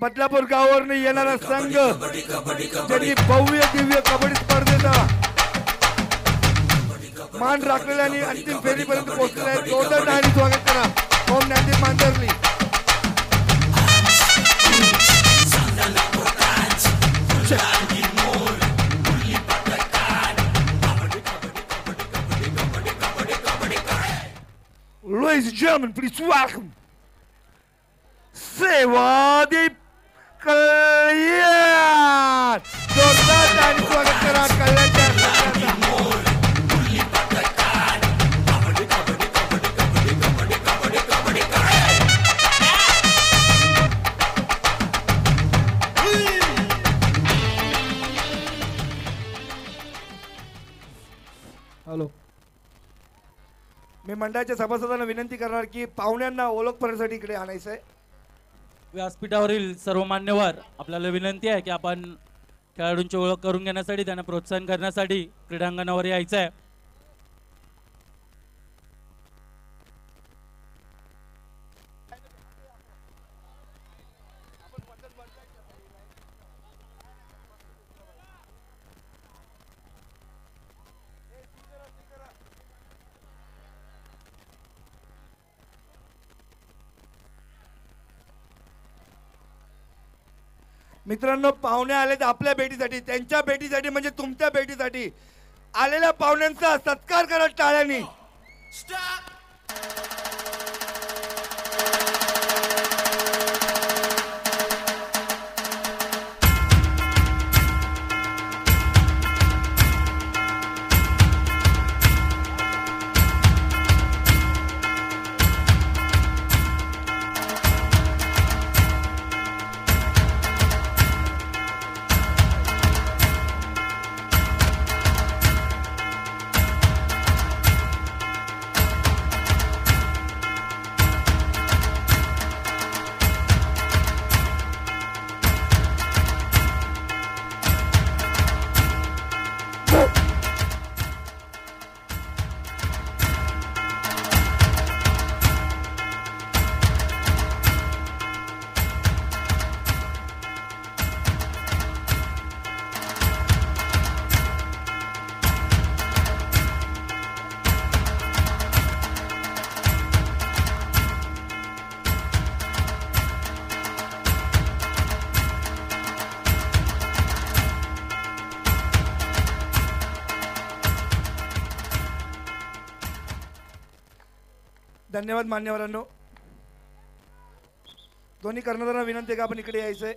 बदलापूर गावावरून येणारा संघ ज्यांनी भव्य दिव्य कबड्डी स्पर्धेचा मान राखलेला आणि अंतिम फेरीपर्यंत पोहोचलेला आहे. जोरदार टाळी स्वागत करा ओम Gyandeep मांजरली. Ladies and gentlemen, please welcome सेवादीप कल्याण. जोरदार टाळी स्वागत करा कल्याणच्या संघाचा. हॅलो, मी मंडळाच्या सभासदांना विनंती करणार की पाहुण्यांना ओळख करण्यासाठी इकडे आणायचं आहे. व्यासपीठावरील सर्व मान्यवर आपल्याला विनंती आहे की आपण खेळाडूंची ओळख करून घेण्यासाठी त्यांना प्रोत्साहन करण्यासाठी क्रीडांगणावर यायचं आहे. मित्रांनो, पाहुणे आलेत आपल्या भेटीसाठी, त्यांच्या भेटीसाठी म्हणजे तुमच्या भेटीसाठी. आलेल्या पाहुण्यांचा सत्कार करा टाळ्यांनी. धन्यवाद मान्यवरांनो. दोन्ही कर्णधारांना विनंती आहे का आपण इकडे यायचंय.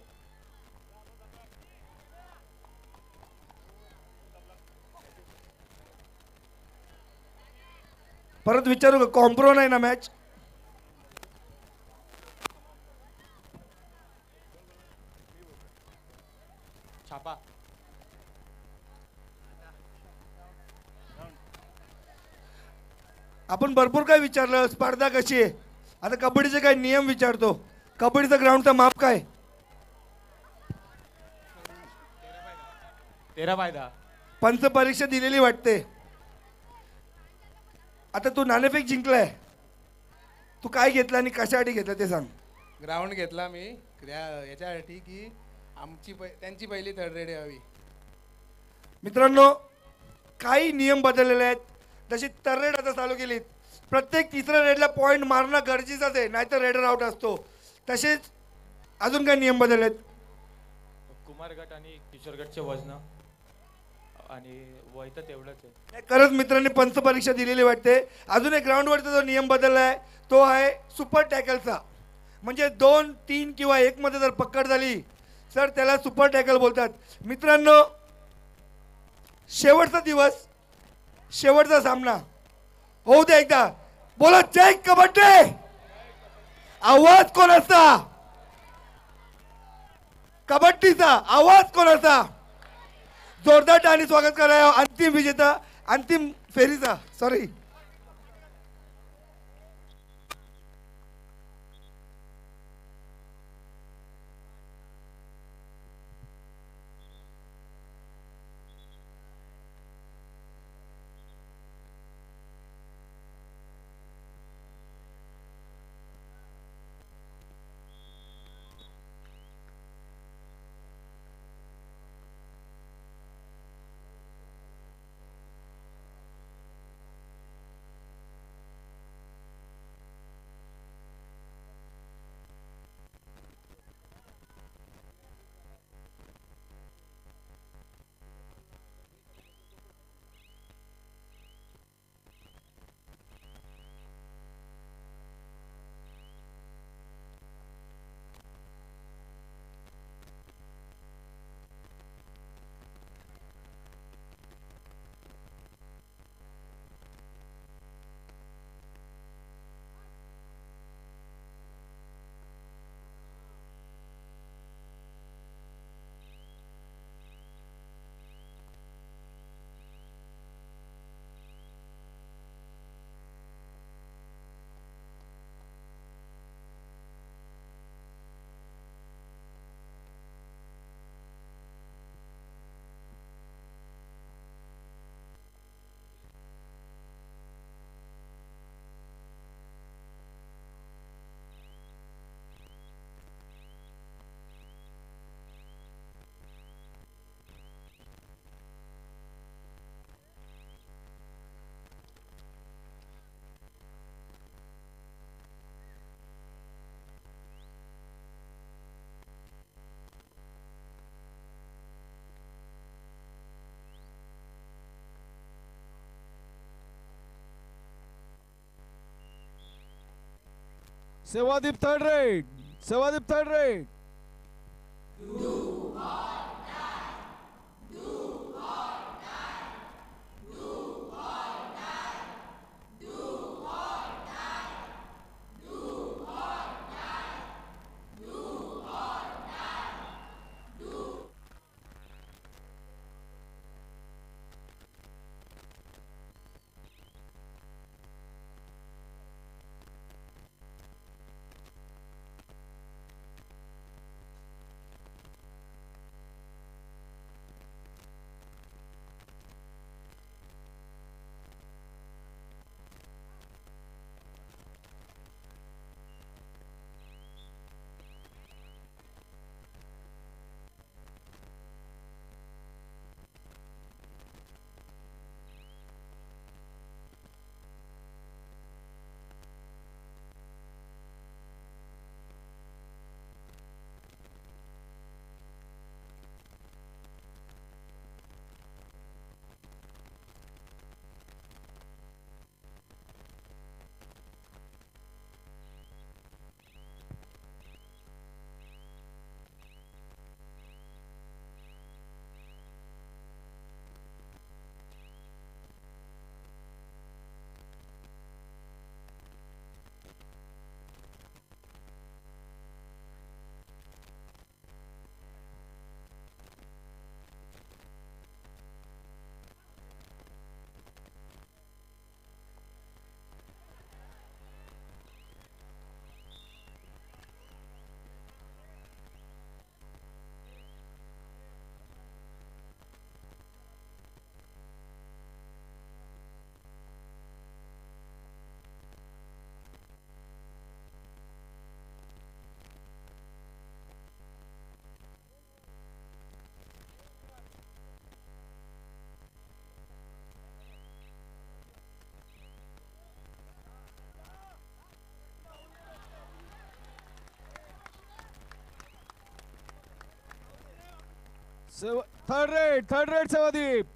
परत विचारू का, कॉम्प्रो नाही ना मॅच? छापा आपण भरपूर काय विचारलं, स्पर्धा कशी आहे. आता कबड्डीचे काय नियम विचारतो. कबड्डीचा ग्राउंडचा माप काय? 13/10. पंच परीक्षा दिलेली वाटते. आता तू नाणेफेक जिंकलाय, तू काय घेतलं आणि कशासाठी घेतलं ते सांग. ग्राउंड घेतला मी याच्यासाठी की त्यांची पहिली थर्ड रेड यावी. मित्रांनो, काही नियम बदललेले आहेत. जशी तर रेड आता चालू केली, प्रत्येक तिसऱ्या रेडला पॉईंट मारणं गरजेचंच आहे, नाहीतर रेडर आउट असतो. तसेच अजून काही नियम बदललेत. कुमार गट आणि किशोर गटचे वजन आणि वय तर तेवढंच आहे. खरंच मित्रांनी पंच परीक्षा दिलेली वाटते. अजून एक ग्राउंडवरचा जो नियम बदलला आहे तो आहे सुपर टॅकलचा. म्हणजे 2, 3 किंवा 1 मध्ये जर पकड झाली तर त्याला सुपर टॅकल बोलतात. मित्रांनो, शेवटचा दिवस, शेवटचा सामना होऊ दे एकदा. बोला जय कबड्डी. आवाज कोणाचा? कबड्डीचा आवाज कोणाचा? जोरदार टाळी स्वागत करा अंतिम विजेता, अंतिम फेरीचा. Sorry, Sevadeep third raid. Sevadeep third raid. Third raid Sevadeep.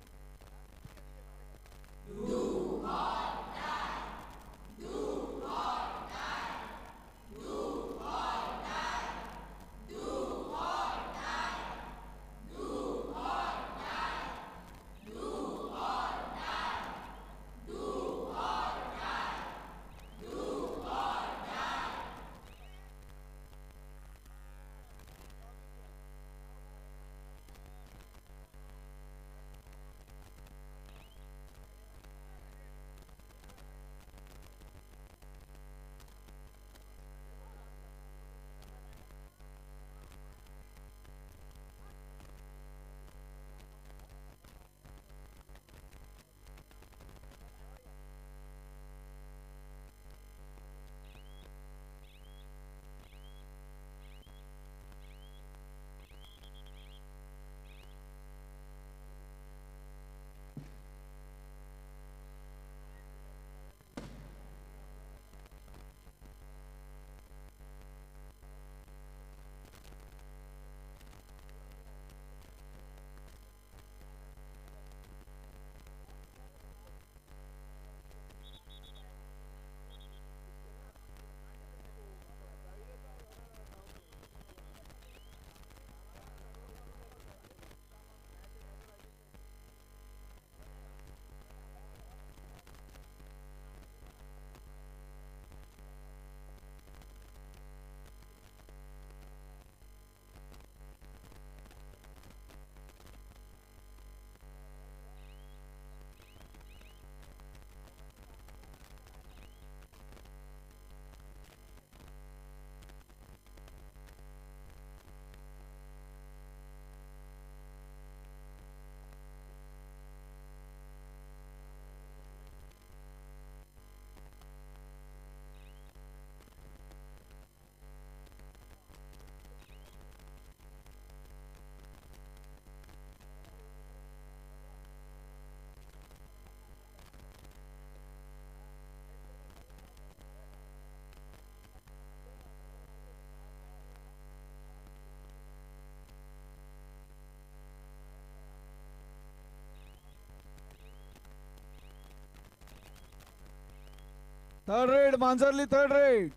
Third raid मांजरली third raid.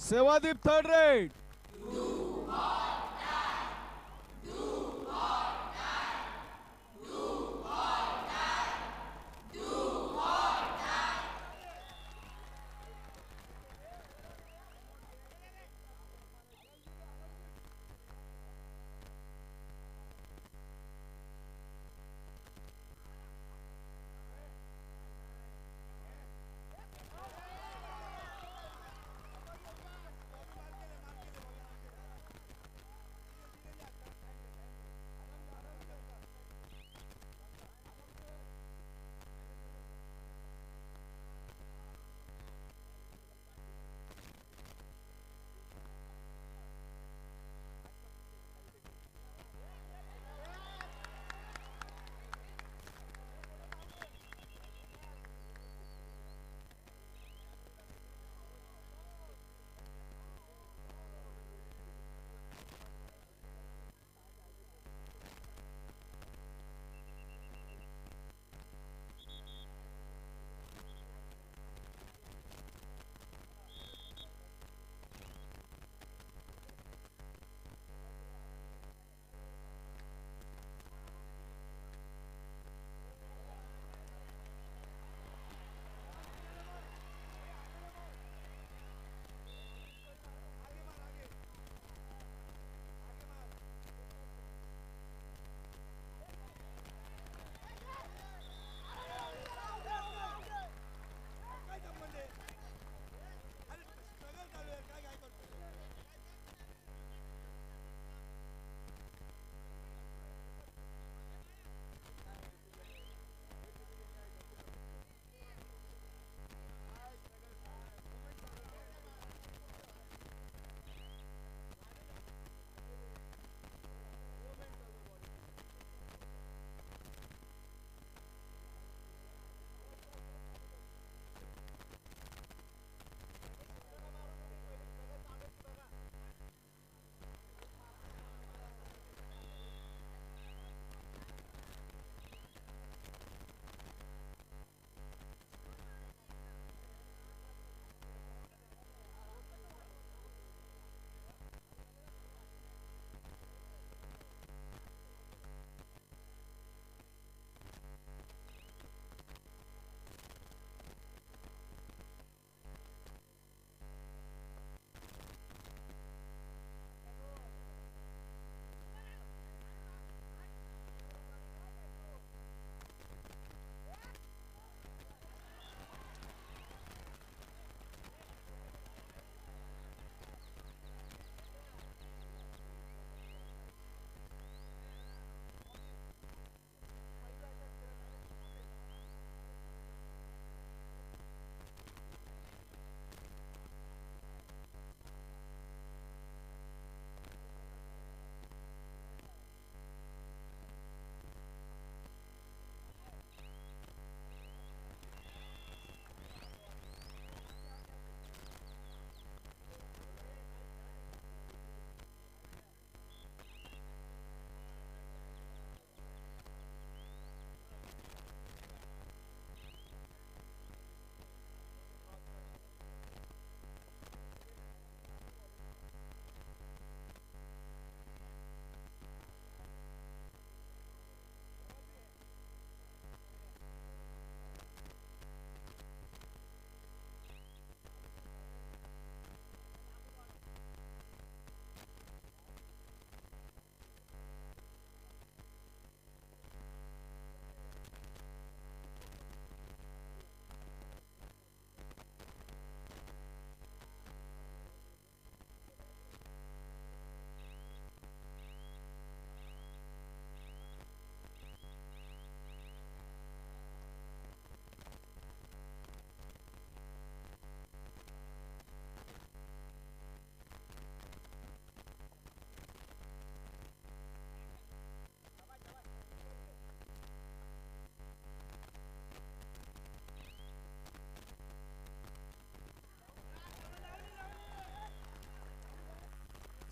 Sevadeep third raid.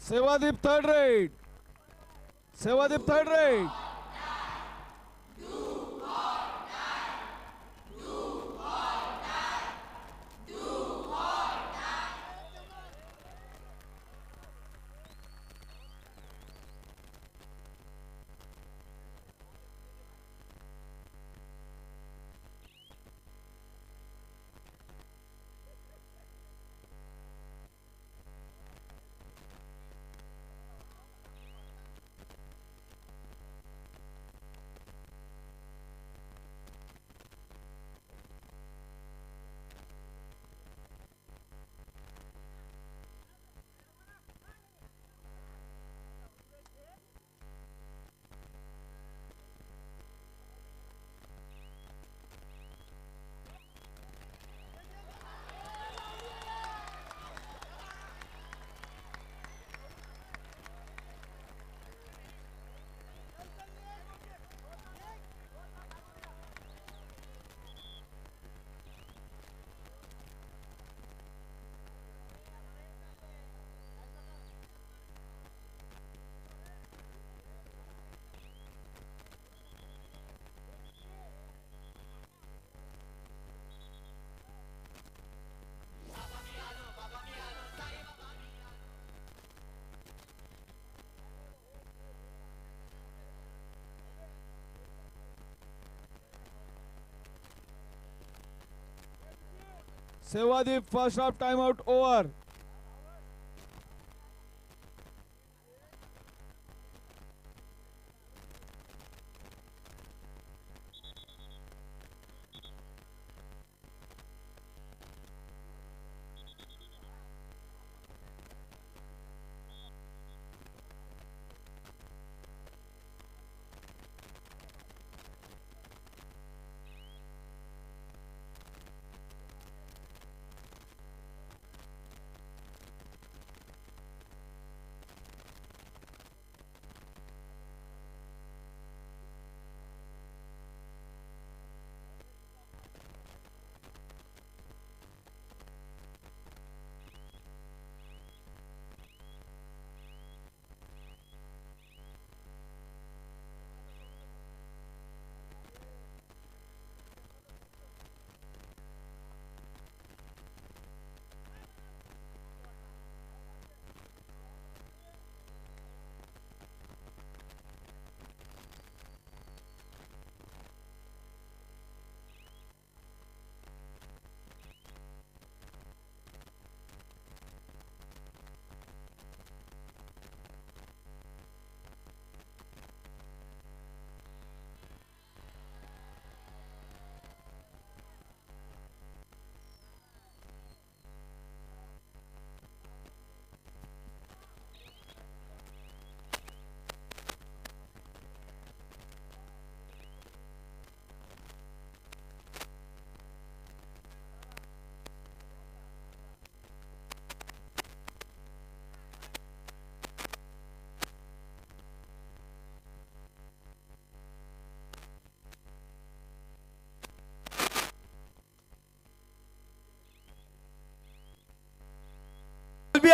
Sevadeep third raid. Sevadeep third raid. Sevadeep first half time out over.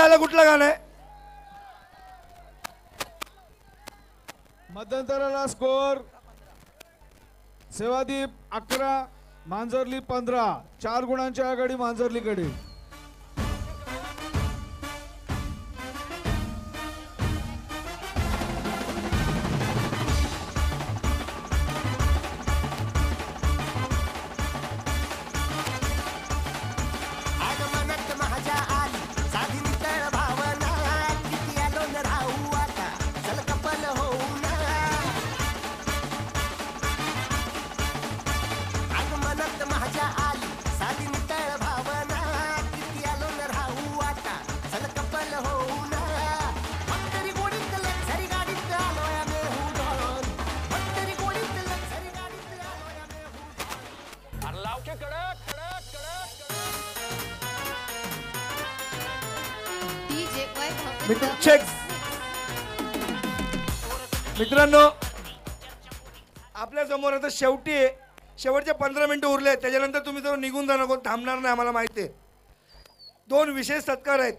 आला कुठला गाणं आहे? मध्यंतराला स्कोर सेवादीप 11 मांजरली 15. 4 गुणांची आघाडी मांजरलीकडे. मित्रांनो आपल्या समोर आता शेवटचे 15 मिनिटं उरले. त्याच्यानंतर तुम्ही जर निघून जाणार, कोण थांबणार नाही आम्हाला माहिती आहे. 2 विशेष सत्कार आहेत.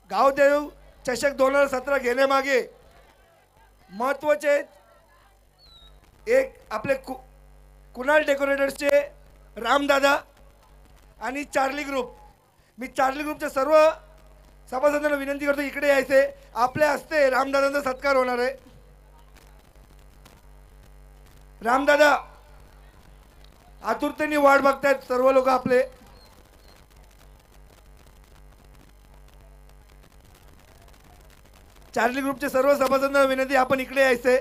गावदेव चषक 2017 घेण्यामागे महत्त्वाचे एक आपले कुणाल डेकोरेटर्सचे रामदादा आणि चार्ली ग्रुप. मी चार्ली ग्रुपच्या सर्व सभासदांना विनंती करतो इकडे यायचे. आपल्या हस्ते रामदादांचा सत्कार होणार आहे. रामदादा आतुरतेने वाट बघतायत सर्व लोक आपले. चार्ली ग्रुपचे सर्व सभासदांना विनंती आपण इकडे यायचे.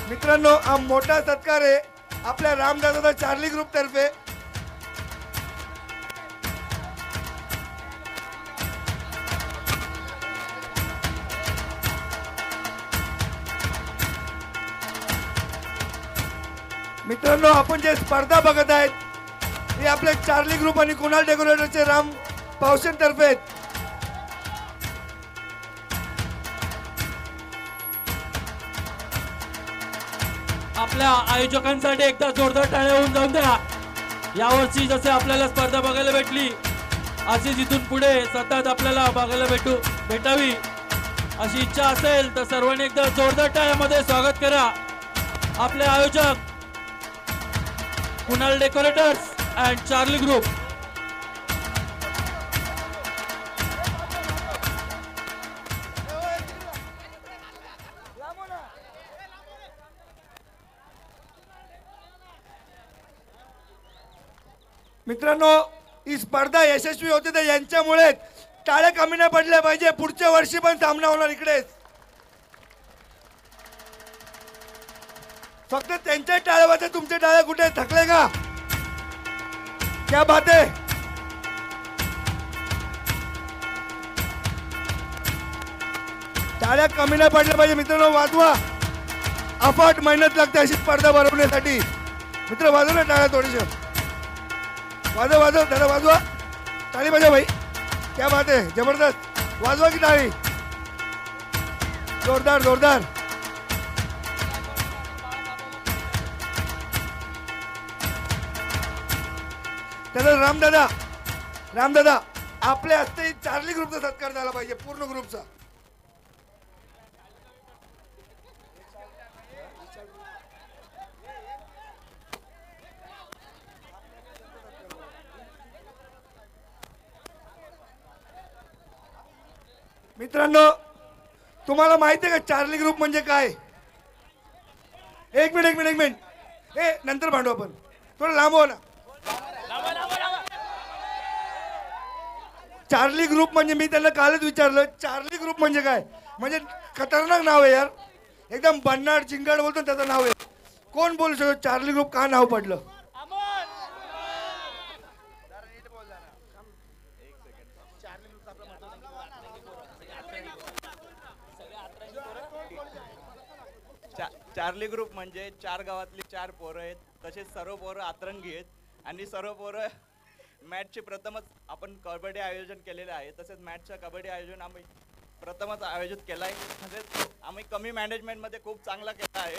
मित्रांनो हा मोठा सत्कार आहे आपल्या रामदादा चार्ली ग्रुप तर्फे. मित्रांनो आपण जे स्पर्धा बघत आहेत हे आपले चार्ली ग्रुप आणि कुणाल डेकोरेटरचे राम पावशन तर्फे आहेत. आपल्या आयोजकांसाठी एकदा जोरदार टाळ्या होऊन जाऊन द्या. यावर्षी जसे आपल्याला स्पर्धा बघायला भेटली अशीच इथून पुढे सतत आपल्याला बघायला भेटावी अशी इच्छा असेल तर सर्वांनी एकदा जोरदार टाळ्यामध्ये स्वागत करा आपले आयोजक Kunal decorators and Charlie group. मित्रांनो, ही स्पर्धा यशस्वी होते तर यांच्यामुळे टाळ्या कमी नाही पडल्या पाहिजे. पुढच्या वर्षी पण सामना होणार इकडेच. फक्त त्यांच्या टाळ्या वाजते, तुमच्या टाळ्या कुठे थकले का? क्या बात आहे. टाळ्या कमी नाही पडल्या पाहिजे मित्रांनो, वाजवा. अफाट मेहनत लागते अशी स्पर्धा भरवण्यासाठी. मित्र वाजव ना टाळ्या थोडीशा. वाजव वाजव दादा वाजवा. टाळी बजा भाई. क्या बात आहे, जबरदस्त. वाजवा की टाळी. जोरदार जोरदार. त्याला रामदादा आपल्या हस्ते चार्ली ग्रुपचा सत्कार झाला पाहिजे, पूर्ण ग्रुपचा. मित्रांनो, तुम्हाला माहिती आहे का चार्ली ग्रुप म्हणजे काय? एक मिनिट ए नंतर भांडू आपण. थोडं लांब हो ना. चार्ली ग्रुप म्हणजे मी त्यांना कालच विचारलं, चार्ली ग्रुप म्हणजे काय? म्हणजे खतरनाक नाव आहे यार, एकदम भन्नाट चिंगाड बोलतो ना, त्याचं नाव आहे. कोण बोलू शकतो चार्ली ग्रुप का नाव पडलं? चार्ली ग्रुप म्हणजे 4 गावातली 4 पोरं आहेत. तसेच सर्व पोरं अतरंगी आहेत आणि सर्व पोरं मॅचचे प्रथमच आपण कबड्डी आयोजन केलेले आहे. तसेच मॅचचं कबड्डी आयोजन आम्ही प्रथमच आयोजित केलं आहे. तसेच आम्ही कमी मॅनेजमेंटमध्ये खूप चांगला केला आहे.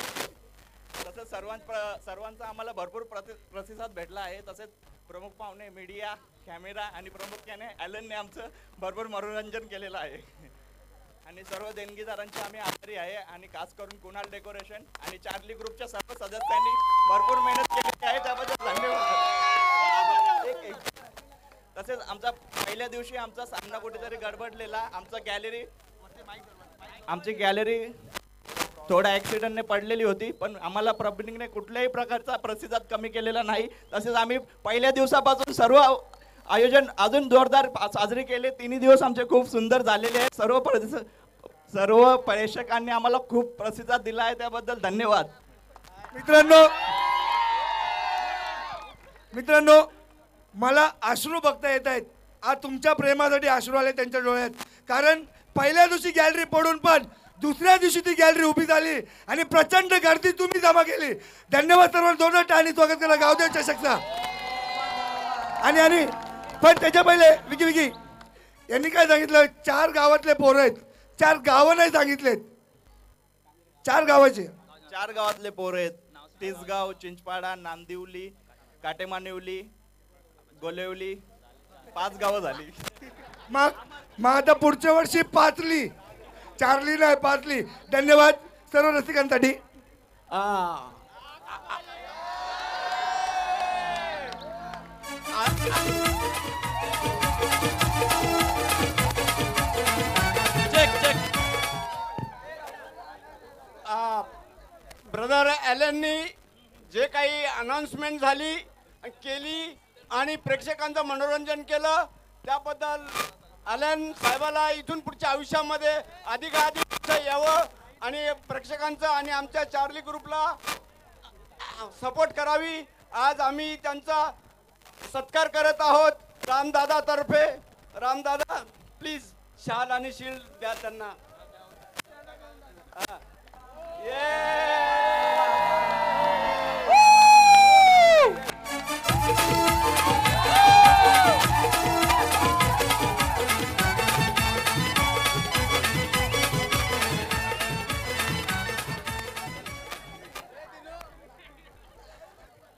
तसंच सर्वांचा आम्हाला भरपूर प्रतिसाद भेटला आहे. तसेच प्रमुख पाहुणे, मीडिया, कॅमेरा आणि प्रामुख्याने ॲलनने आमचं भरपूर मनोरंजन केलेलं आहे. आणि सर्व देणगीदारांचे आम्ही आभारी आहे. आणि खास करून कुणाल डेकोरेशन आणि चार्ली ग्रुपच्या सर्व सदस्यांनी भरपूर मेहनत केलेली आहे, त्याबद्दल धन्यवाद. तसेच आमचा पहिल्या दिवशी आमचा सामना कुठेतरी गडबडलेला. आमची गॅलरी थोडा ॲक्सिडेंटने पडलेली होती, पण आम्हाला पब्लिकने कुठल्याही प्रकारचा प्रतिसाद कमी केलेला नाही. तसेच आम्ही पहिल्या दिवसापासून सर्व आयोजन अजून जोरदार साजरे केले. 3 दिवस आमचे खूप सुंदर झालेले आहेत. सर्व प्रेक्षकांनी आम्हाला खूप प्रतिसाद दिला आहे, त्याबद्दल धन्यवाद. मित्रांनो, मला अश्रू बघता येत आहेत. आज तुमच्या प्रेमासाठी अश्रू आले त्यांच्या डोळ्यात. कारण पहिल्या दिवशी गॅलरी पडून पण दुसऱ्या दिवशी ती गॅलरी उभी झाली आणि प्रचंड गर्दी तुम्ही जमा केली. धन्यवाद सर्वांना. जोरदार टाळ्यांनी स्वागत करा गावदेव चषकचा. आणि पण त्याच्या पहिले विकी यांनी काय सांगितलं? 4 गावातले पोरं आहेत. 4 गावं नाही सांगितलेत, 4 गावाचे. 4 गावातले पोरं आहेत. तिसगाव, चिंचपाडा, नांदिवली, काटेमानिवली, गोलेवली, 5 गावं झाली. मग आता पुढच्या वर्षी 5ली, चार्ली नाही 5ली. धन्यवाद सर्व रसिकांसाठी. ब्रदर ॲलननी जे काही अनाउन्समेंट झाली केली आणि प्रेक्षकांचं मनोरंजन केलं, त्याबद्दल ॲलन साहेबाला इथून पुढच्या आयुष्यामध्ये अधिकाधिक यावं आणि प्रेक्षकांचं आणि आमच्या चार्ली ग्रुपला सपोर्ट करावी. आज आम्ही त्यांचा सत्कार करत आहोत रामदादातर्फे. रामदादा प्लीज शाल आणि शील्ड द्या त्यांना.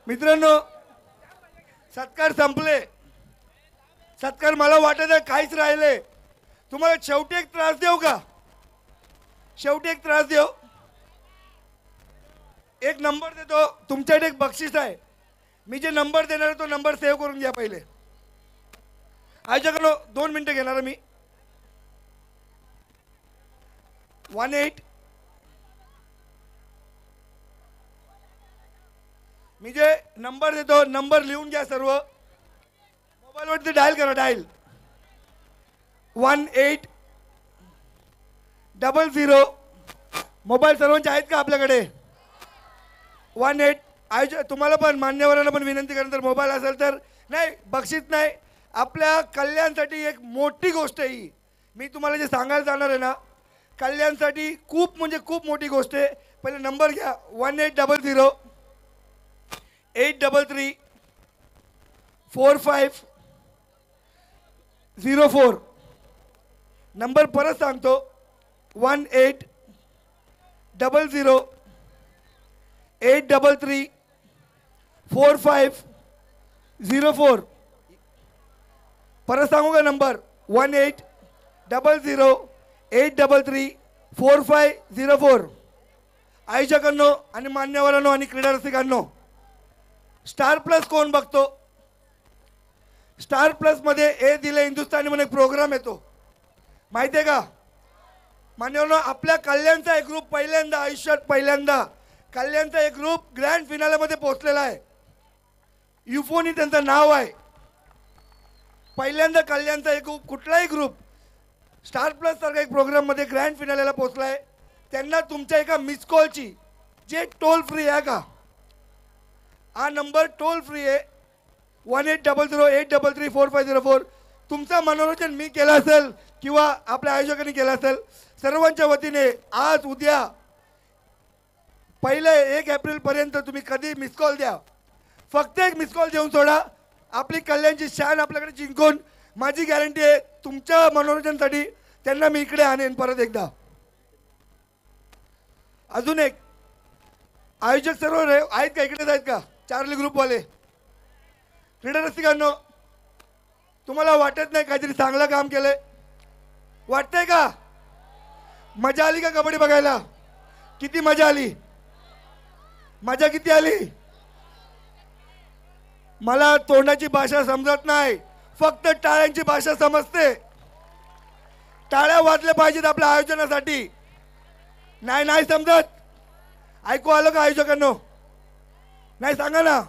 मित्रांनो, सत्कार संपले. सत्कार मला वाटत आहे काहीच राहिले. तुम्हाला शेवटी एक त्रास देऊ का? शेवटी एक त्रास देऊ. एक नंबर देतो तुमच्याकडे, एक बक्षीस आहे. मी जे नंबर देणार आहे तो नंबर सेव्ह करून घ्या पहिले. आयोजकांनो 2 मिनिटं घेणार मी. 18. मी जे नंबर देतो नंबर लिहून घ्या सर्व. मोबाईलवरती डायल करा. डायल 1800. मोबाईल सर्वांचे आहेत का आपल्याकडे? 18. आयोजक तुम्हाला पण मान्यवरांना पण विनंती करणार, मोबाईल असेल तर नाही, बक्षीस नाही, आपल्या कल्याणसाठी एक मोठी गोष्ट आहे ही. मी तुम्हाला जे सांगायला जाणार आहे ना, कल्याणसाठी खूप म्हणजे खूप मोठी गोष्ट आहे. पहिले नंबर घ्या. 1800 833 4504. नंबर परत सांगतो. 1800 833 4504. परत सांगू का नंबर? 1800 833 4504. आयोजकांनो आणि मान्यवरांनो आणि क्रीडा रसिकांनो, स्टार प्लस कोण बघतो? स्टार प्लस मध्ये ए दिले हिंदुस्थानी म्हणून एक प्रोग्राम येतो, माहिती आहे का मान्यवरांनो? आपल्या कल्याणचा एक ग्रुप पहिल्यांदा आयुष्यात पहिल्यांदा कल्याणचा एक ग्रुप ग्रँड फिनालेमध्ये पोहोचलेला आहे. युफोनी त्यांचं नाव आहे. पहिल्यांदा कल्याणचा एक ग्रुप, कुठलाही ग्रुप स्टार प्लस सारखा एक प्रोग्राममध्ये ग्रँड फिनालेला पोहोचला आहे. त्यांना तुमच्या एका मिस कॉलची, जे टोल फ्री आहे का, हा नंबर टोल फ्री आहे 1800 833 4504. तुमचं मनोरंजन मी केलं असेल किंवा आपल्या आयोजकांनी केलं असेल, सर्वांच्या वतीने आज उद्या पहिले 1 एप्रिलपर्यंत तुम्ही कधी मिस कॉल द्या. फक्त एक मिस कॉल देऊन सोडा. आपली कल्याणची शान आपल्याकडे जिंकून माझी गॅरंटी आहे तुमच्या मनोरंजनासाठी त्यांना मी इकडे आणेन परत एकदा. अजून एक, आयोजक सर्व आहेत का? इकडेच आहेत का? चार्ली ग्रुपवाले क्रीडा रसिकांनो, तुम्हाला वाटत नाही काहीतरी चांगलं काम केलंय? वाटतंय का? मजा आली का कबड्डी बघायला? किती मजा आली? मजा किती आली? मला तोंडाची भाषा समजत नाही, फक्त टाळ्यांची भाषा समजते. टाळ्या वाजल्या पाहिजेत आपल्या आयोजनासाठी. नाही नाही समजत? ऐकू आलं का आयोजकांनो? नाही सांगा ना,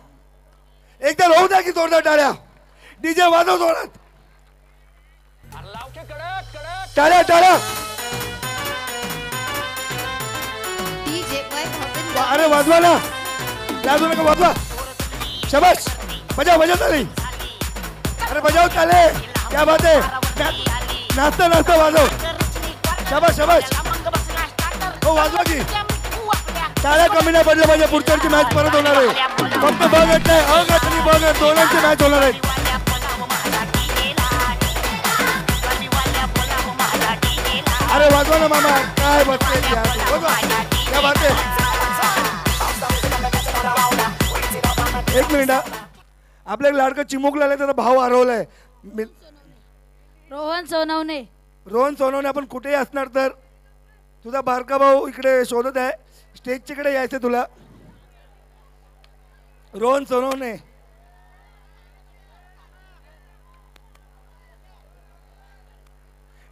एकदा होऊ द्या की जोरदार टाळ्या. डीजे वाजव जोरात. टाळ्या टाळ्या. अरे वाजवा ना, लाजू नका, वाजवा. शाबाश, बजाव बजाव ताली. अरे बजाव ताले. क्या बात है. नाचता नाचता वाजव. शाबाश शाबाश. हो वाजवा की. टाळ्या कमी नाही पडल्या पाहिजे. पुढची मॅच परत होणार आहे. फक्त बघत नाही, अगदी बघत, दोघांची मॅच होणार आहे. अरे वाजवा ना मामा, काय बसले क्या बात आहे. एक मिनिट, आपल्या लाडकं चिमुकला त्याचा भाव हरवलाय. रोहन सोनवणे. रोहन सोनवणे, आपण कुठेही असणार तर तुझा बारका भाऊ इकडे शोधत आहे. स्टेजच्या कडे यायचं तुला. रोहन सोनवणे.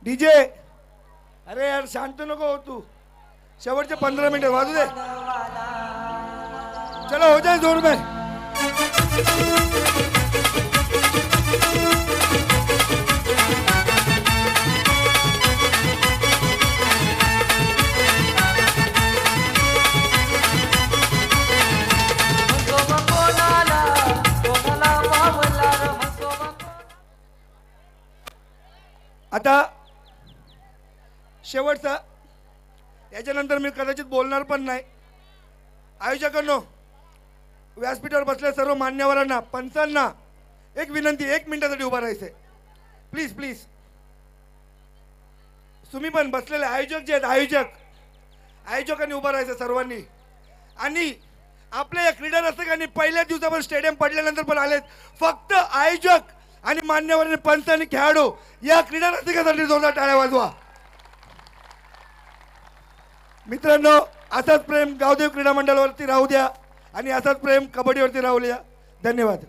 डीजे, अरे यार शांत नको हो तू. शेवटचे 15 मिनिट वाजू दे. चलो हो जाए जोर में. आता शेवटचा, याच्यानंतर मी कदाचित बोलणार पण नाही. आयोजकांनो, व्यासपीठावर बसल्या सर्व मान्यवरांना, पंचांना एक विनंती, 1 मिनिटासाठी उभा राहायचंय प्लीज प्लीज. तुम्ही पण बसलेले आयोजक जे आहेत, आयोजकांनी उभा राहायचं सर्वांनी. आणि आपल्या या क्रीडा रसिकांनी पहिल्या दिवसावर स्टेडियम पडल्यानंतर पण आलेत. फक्त आयोजक आणि मान्यवर पंच आणि खेळाडू या क्रीडा रसिकांसाठी जोरदार टाळ्या वाजवा. मित्रांनो, असंच प्रेम गावदेव क्रीडा मंडळावरती राहू द्या आणि असंच प्रेम कबड्डीवरती राहू द्या. धन्यवाद.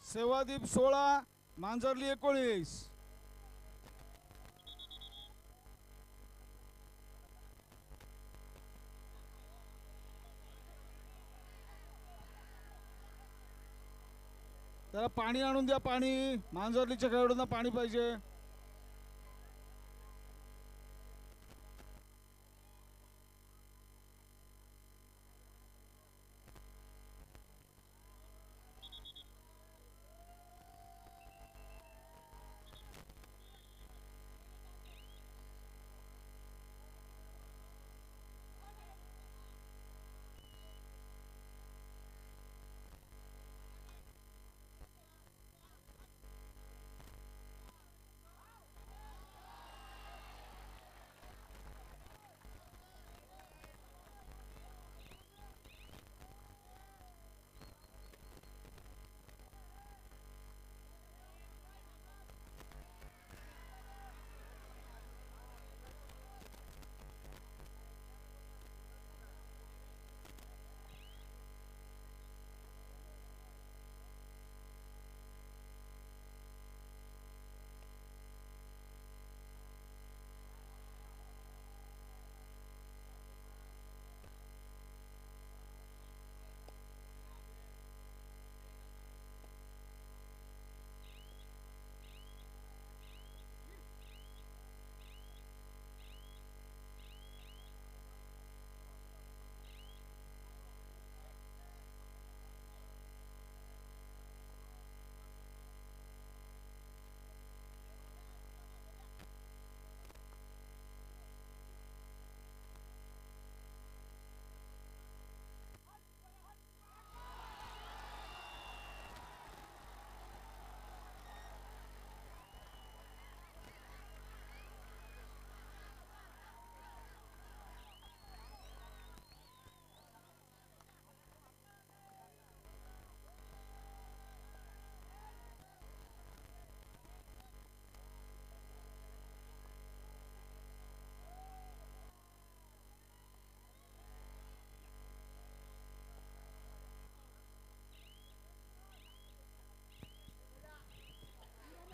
सेवादीप 16 मांजरली 19. त्याला पाणी आणून द्या. पाणी मांजरलीच्या खेळाडूंना पाणी पाहिजे.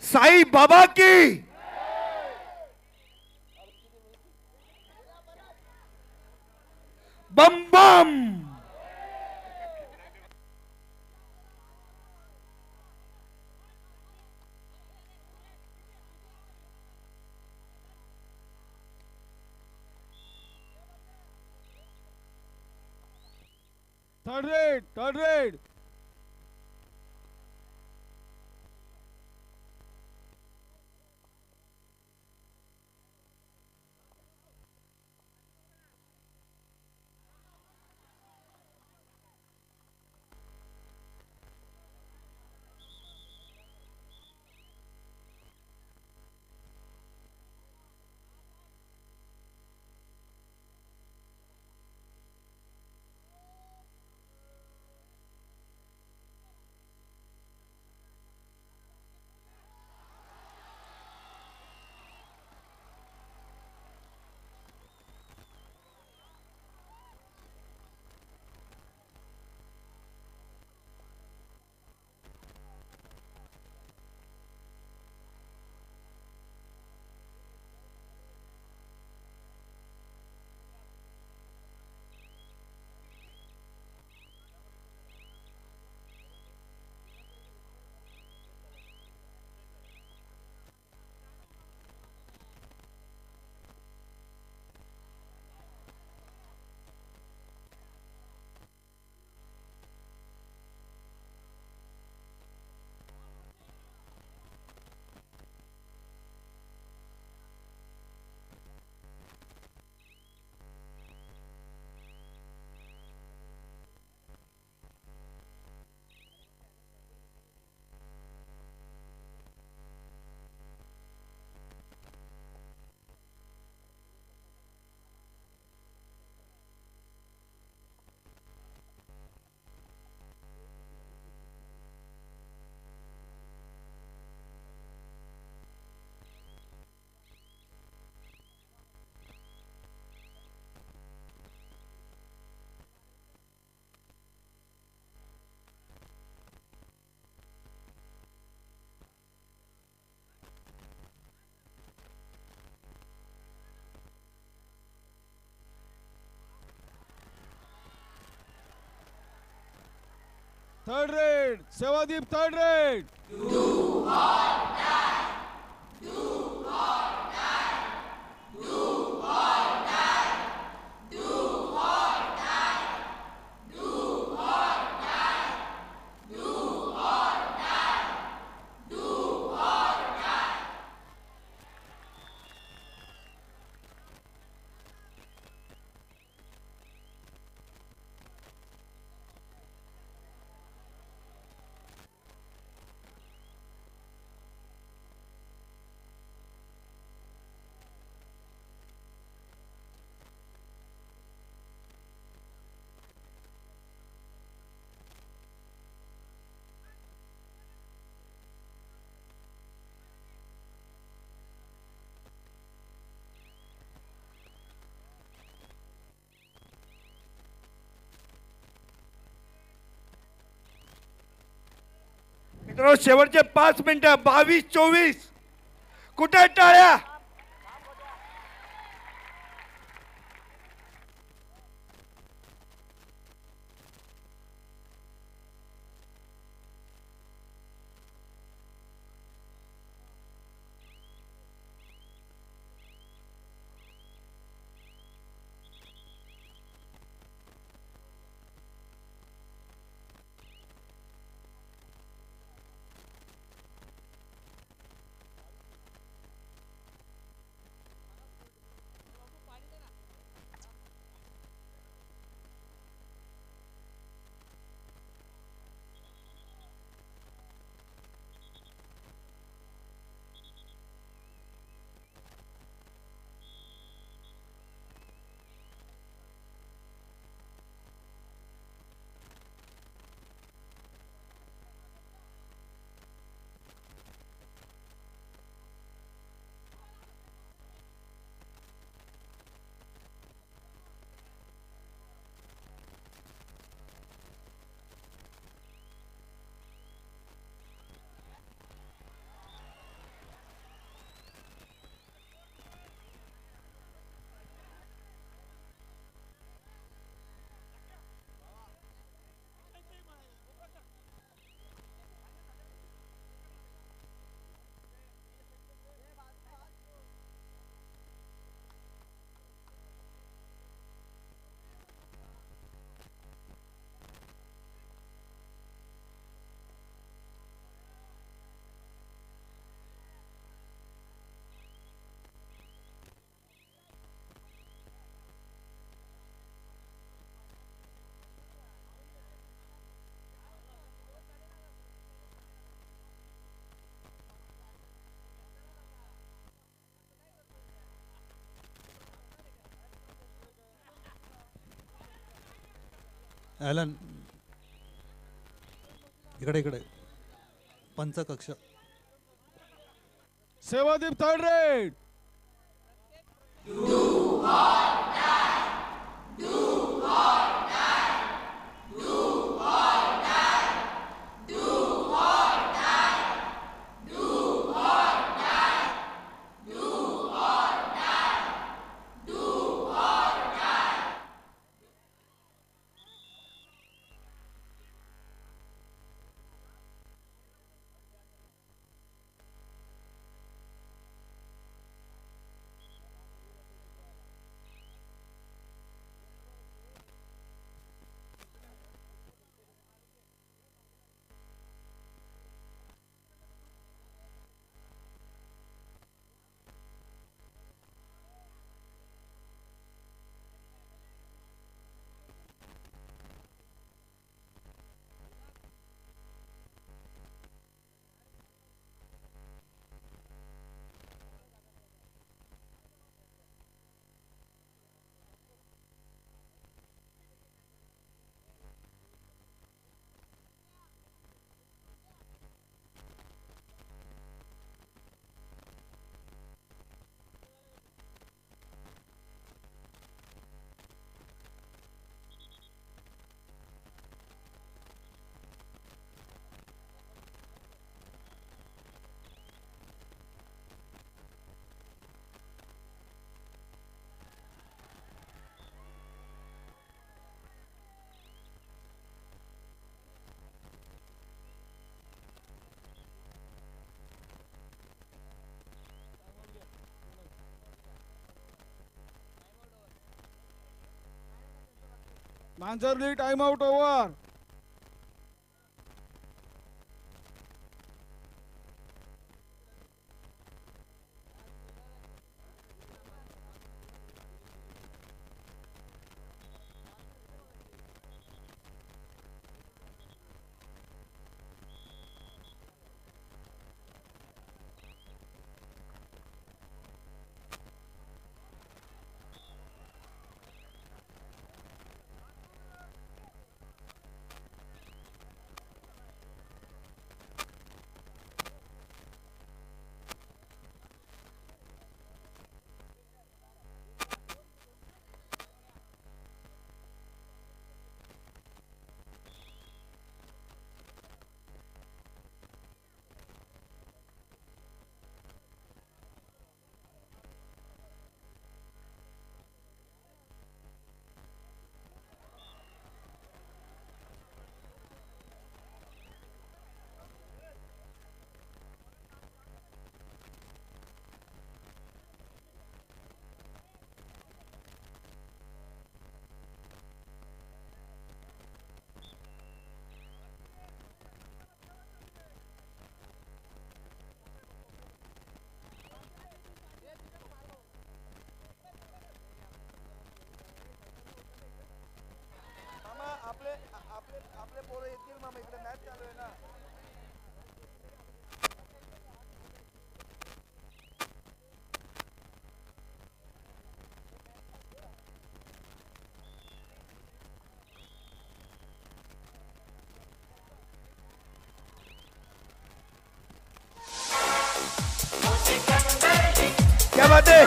साई बाबा की बम बम. Third raid. Third raid. Sevadeep third raid. मित्रांनो शेवटचे 5 मिनिटं 22-24. कुठे टाळ्या? ॲलन इकडे इकडे पंचकक्ष सेवादीप थर्ड रेड मांजरली टाइम आउट ओव्हर आपले पोरं येतील मामा, इकडे मॅच चालू आहे ना. क्या बात है.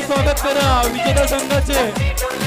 स्वागत करा विजेता संघाचे.